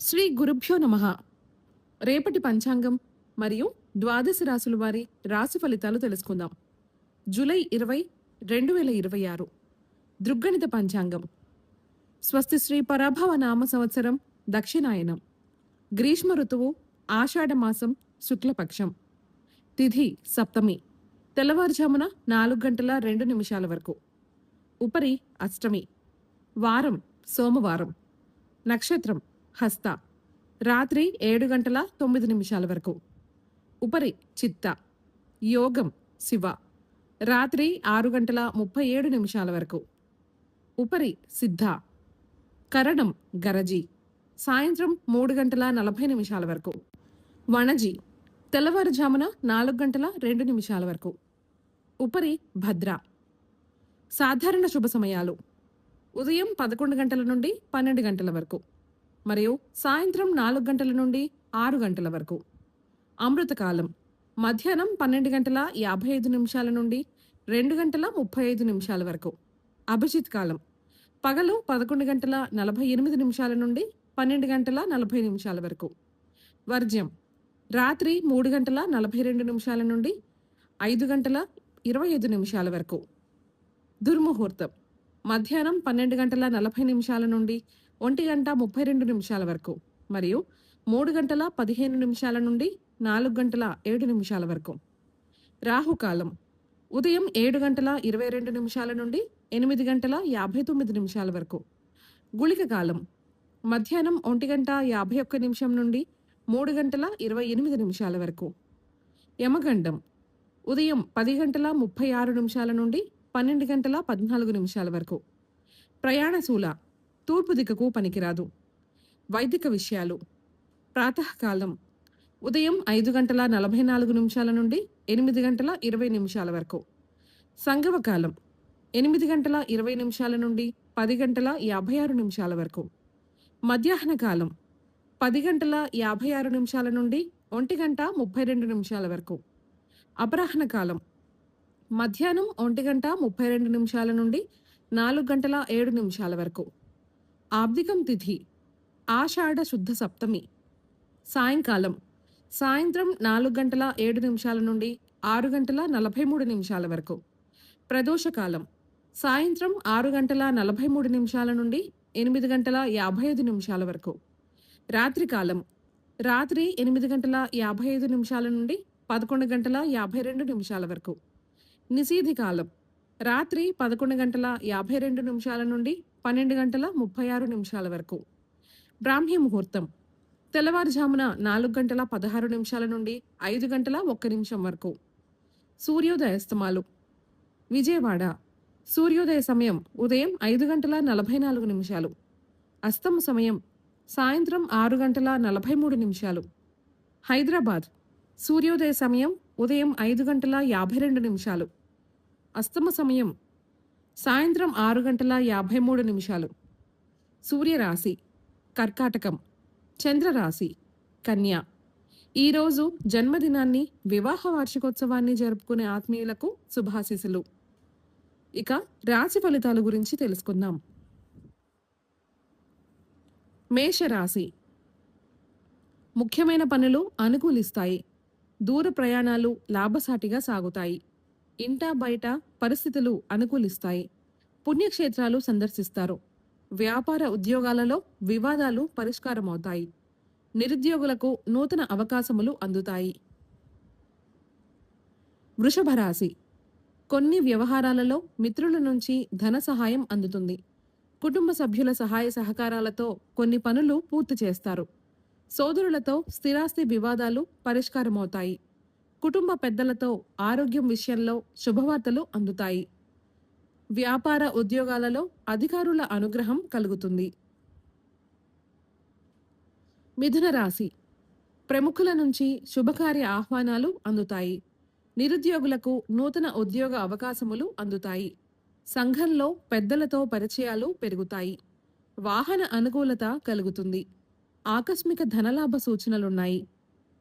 శ్రీ గురుభ్యో నమః. రేపటి పంచాంగం మరియు ద్వాదశ రాశుల వారి రాశి ఫలితాలు తెలుసుకుందాం. జూలై 20, 2026 దృగ్గణిత పంచాంగం. స్వస్తి శ్రీ పరాభవ నామ సంవత్సరం దక్షిణాయనం. గ్రీష్మ ఋతువు ఆషాఢ మాసం శుక్లపక్షం. తిథి సప్తమి. తెల్లవారుజామున 4:02 వరకు. ఉపరి అష్టమి. వారం సోమవారం. నక్షత్రం హస్త. రాత్రి 7:09 వరకు. ఉపరి చిత్త. యోగం శివ. రాత్రి 6:37 వరకు. ఉపరి సిద్ధ. కరణం గరజి. సాయంత్రం 3:40 వరకు. వణజి. తెల్లవారుజామున 4:02 వరకు. ఉపరి భద్ర. సాధారణ శుభ సమయాలు ఉదయం 11 గంటల నుండి 12 గంటల వరకు మరియు సాయంత్రం 4 గంటల నుండి 6 గంటల వరకు. అమృతకాలం మధ్యాహ్నం 12:55 నుండి 2:35 వరకు. అభిజిత్ కాలం పగలు 11:48 నుండి 12:40 వరకు. వర్జ్యం రాత్రి 3:42 నుండి 5:25 వరకు. దుర్ముహూర్తం మధ్యాహ్నం 12:40 నుండి 1:32 వరకు మరియు 3:15 నుండి 4:07 వరకు. రాహుకాలం ఉదయం 7:22 నుండి 8:59 వరకు. గుళిక కాలం మధ్యాహ్నం 1:51 నుండి 3:28 వరకు. యమగండం ఉదయం 10:36 నుండి 12:14 వరకు. ప్రయాణశూల తూర్పు దిక్కుకు పనికిరాదు. వైదిక విషయాలు ప్రాతకాలం ఉదయం 5:44 నుండి 8:20 వరకు. సంగమకాలం 8:20 నుండి 10:56 వరకు. మధ్యాహ్న కాలం 10:56 నుండి 1:32 వరకు. అపరాహ్న కాలం మధ్యాహ్నం 1:32 నుండి 4:07 వరకు. ఆబ్దికం తిథి ఆషాఢ శుద్ధ సప్తమి. సాయంకాలం సాయంత్రం 4:07 నుండి 6:43 వరకు. ప్రదోషకాలం సాయంత్రం 6:43 నుండి 8:55 వరకు. రాత్రికాలం రాత్రి 8:55 నుండి 11:52 వరకు. నిశీధి కాలం రాత్రి 11:52 నుండి 12:36 వరకు. బ్రాహ్మీ ముహూర్తం తెల్లవారుజామున 4:16 నుండి 5:01 వరకు. సూర్యోదయాస్తమాలు విజయవాడ సూర్యోదయ సమయం ఉదయం 5:44. అస్తమ సమయం సాయంత్రం 6:43. హైదరాబాద్ సూర్యోదయ సమయం ఉదయం 5:52. అస్తమ సమయం సాయంత్రం 6:53. సూర్యరాశి కర్కాటకం. చంద్రరాశి కన్య. ఈరోజు జన్మదినాన్ని వివాహ వార్షికోత్సవాన్ని జరుపుకునే ఆత్మీయులకు శుభాశీస్సులు. ఇక రాశి ఫలితాల గురించి తెలుసుకుందాం. మేషరాశి ముఖ్యమైన పనులు అనుకూలిస్తాయి. దూర ప్రయాణాలు లాభసాటిగా సాగుతాయి. ఇంటా బయట పరిస్థితులు అనుకూలిస్తాయి. పుణ్యక్షేత్రాలు సందర్శిస్తారు. వ్యాపార ఉద్యోగాలలో వివాదాలు పరిష్కారమవుతాయి. నిరుద్యోగులకు నూతన అవకాశములు అందుతాయి. వృషభ రాశి కొన్ని వ్యవహారాలలో మిత్రుల నుంచి ధన సహాయం అందుతుంది. కుటుంబ సభ్యుల సహాయ సహకారాలతో కొన్ని పనులు పూర్తి చేస్తారు. సోదరులతో స్థిరాస్తి వివాదాలు పరిష్కారమవుతాయి. కుటుంబ పెద్దలతో ఆరోగ్యం విషయంలో శుభవార్తలు అందుతాయి. వ్యాపార ఉద్యోగాలలో అధికారుల అనుగ్రహం కలుగుతుంది. మిథున రాశి ప్రముఖుల నుంచి శుభకార్య ఆహ్వానాలు అందుతాయి. నిరుద్యోగులకు నూతన ఉద్యోగ అవకాశములు అందుతాయి. సంఘంలో పెద్దలతో పరిచయాలు పెరుగుతాయి. వాహన అనుకూలత కలుగుతుంది. ఆకస్మిక ధనలాభ సూచనలున్నాయి.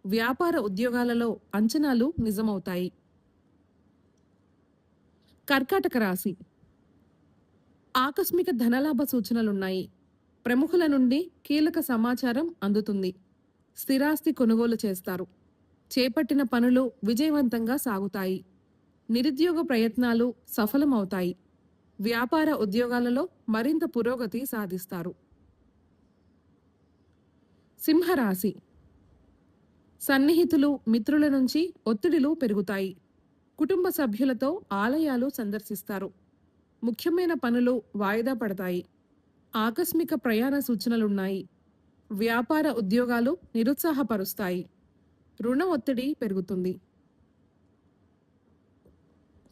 వ్యాపార ఉద్యోగాలలో అంచనాలు నిజమవుతాయి. కర్కాటక రాశి ఆకస్మిక ధనలాభ సూచనలున్నాయి. ప్రముఖుల నుండి కీలక సమాచారం అందుతుంది. స్థిరాస్తి కొనుగోలు చేస్తారు. చేపట్టిన పనులు విజయవంతంగా సాగుతాయి. నిరుద్యోగ ప్రయత్నాలు సఫలమవుతాయి. వ్యాపార ఉద్యోగాలలో మరింత పురోగతి సాధిస్తారు. సింహరాశి. సన్నిహితులు, మిత్రుల నుంచి ఒత్తిడిలు పెరుగుతాయి. కుటుంబ సభ్యులతో ఆలయాలు సందర్శిస్తారు. ముఖ్యమైన పనులు వాయిదా పడతాయి. ఆకస్మిక ప్రయాణ సూచనలున్నాయి. వ్యాపార ఉద్యోగాలు నిరుత్సాహపరుస్తాయి. రుణ ఒత్తిడి పెరుగుతుంది.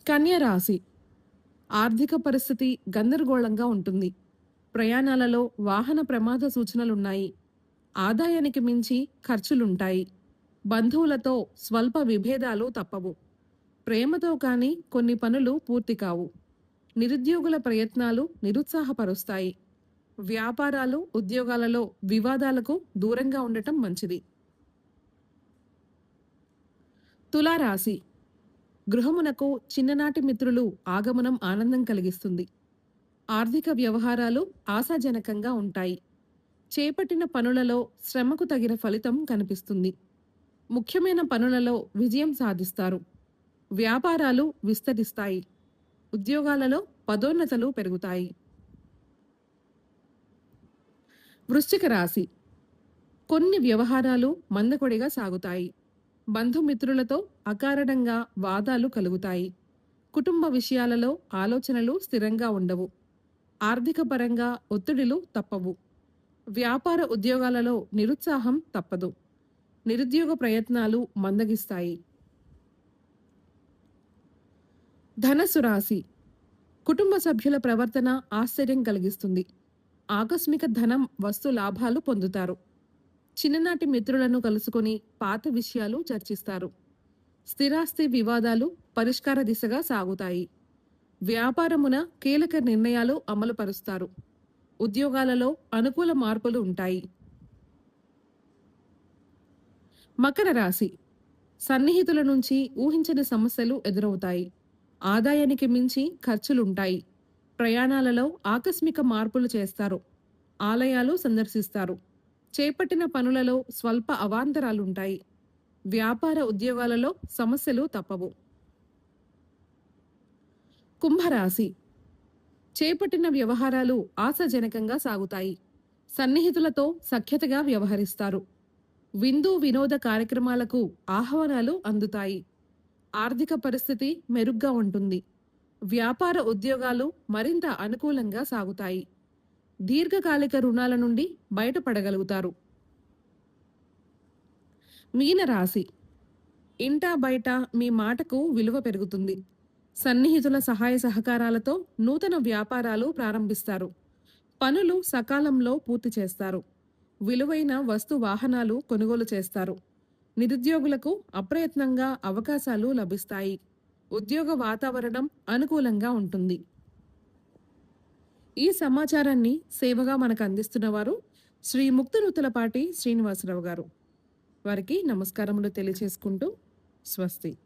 కన్య రాశి. ఆర్థిక పరిస్థితి గందరగోళంగా ఉంటుంది. ప్రయాణాలలో వాహన ప్రమాద సూచనలున్నాయి. ఆదాయానికి మించి ఖర్చులుంటాయి. బంధువులతో స్వల్ప విభేదాలు తప్పవు. ప్రేమతో కానీ కొన్ని పనులు పూర్తి కావు. నిరుద్యోగుల ప్రయత్నాలు నిరుత్సాహపరుస్తాయి. వ్యాపారాలు, ఉద్యోగాలలో వివాదాలకు దూరంగా ఉండటం మంచిది. తులారాశి. గృహమునకు చిన్ననాటి మిత్రులు ఆగమనం ఆనందం కలిగిస్తుంది. ఆర్థిక వ్యవహారాలు ఆశాజనకంగా ఉంటాయి. చేపట్టిన పనులలో శ్రమకు తగిన ఫలితం కనిపిస్తుంది. ముఖ్యమైన పనులలో విజయం సాధిస్తారు. వ్యాపారాలు విస్తరిస్తాయి. ఉద్యోగాలలో పదోన్నతులు పెరుగుతాయి. వృశ్చిక రాశి. కొన్ని వ్యవహారాలు మందకొడిగా సాగుతాయి. బంధుమిత్రులతో అకారణంగా వాదాలు కలుగుతాయి. కుటుంబ విషయాలలో ఆలోచనలు స్థిరంగా ఉండవు. ఆర్థిక పరంగా ఒత్తిడిలు తప్పవు. వ్యాపార ఉద్యోగాలలో నిరుత్సాహం తప్పదు. నిరుద్యోగ ప్రయత్నాలు మందగిస్తాయి. ధనస్సు రాశి. కుటుంబ సభ్యుల ప్రవర్తన ఆశ్చర్యం కలిగిస్తుంది. ఆకస్మిక ధనం, వస్తు లాభాలు పొందుతారు. చిన్ననాటి మిత్రులను కలుసుకొని పాత విషయాలు చర్చిస్తారు. స్థిరాస్తి వివాదాలు పరిష్కార దిశగా సాగుతాయి. వ్యాపారమున కీలక నిర్ణయాలు అమలుపరుస్తారు. ఉద్యోగాలలో అనుకూల మార్పులు ఉంటాయి. మకర రాశి. సన్నిహితుల నుంచి ఊహించని సమస్యలు ఎదురవుతాయి. ఆదాయానికి మించి ఖర్చులుంటాయి. ప్రయాణాలలో ఆకస్మిక మార్పులు చేస్తారు. ఆలయాలు సందర్శిస్తారు. చేపట్టిన పనులలో స్వల్ప అవాంతరాలుంటాయి. వ్యాపార ఉద్యోగాలలో సమస్యలు తప్పవు. కుంభరాశి. చేపట్టిన వ్యవహారాలు ఆశాజనకంగా సాగుతాయి. సన్నిహితులతో సఖ్యతగా వ్యవహరిస్తారు. విందు వినోద కార్యక్రమాలకు ఆహ్వానాలు అందుతాయి. ఆర్థిక పరిస్థితి మెరుగ్గా ఉంటుంది. వ్యాపార ఉద్యోగాలు మరింత అనుకూలంగా సాగుతాయి. దీర్ఘకాలిక రుణాల నుండి బయటపడగలుగుతారు. మీనరాశి. ఇంటా బయట మీ మాటకు విలువ పెరుగుతుంది. సన్నిహితుల సహాయ సహకారాలతో నూతన వ్యాపారాలు ప్రారంభిస్తారు. పనులు సకాలంలో పూర్తి చేస్తారు. విలువైన వస్తు వాహనాలు కొనుగోలు చేస్తారు. నిరుద్యోగులకు అప్రయత్నంగా అవకాశాలు లభిస్తాయి. ఉద్యోగ వాతావరణం అనుకూలంగా ఉంటుంది. ఈ సమాచారాన్ని సేవగా మనకు అందిస్తున్నవారు శ్రీ ముక్తినుతులపాటి శ్రీనివాసరావు గారు. వారికి నమస్కారములు తెలియచేసుకుంటూ స్వస్తి.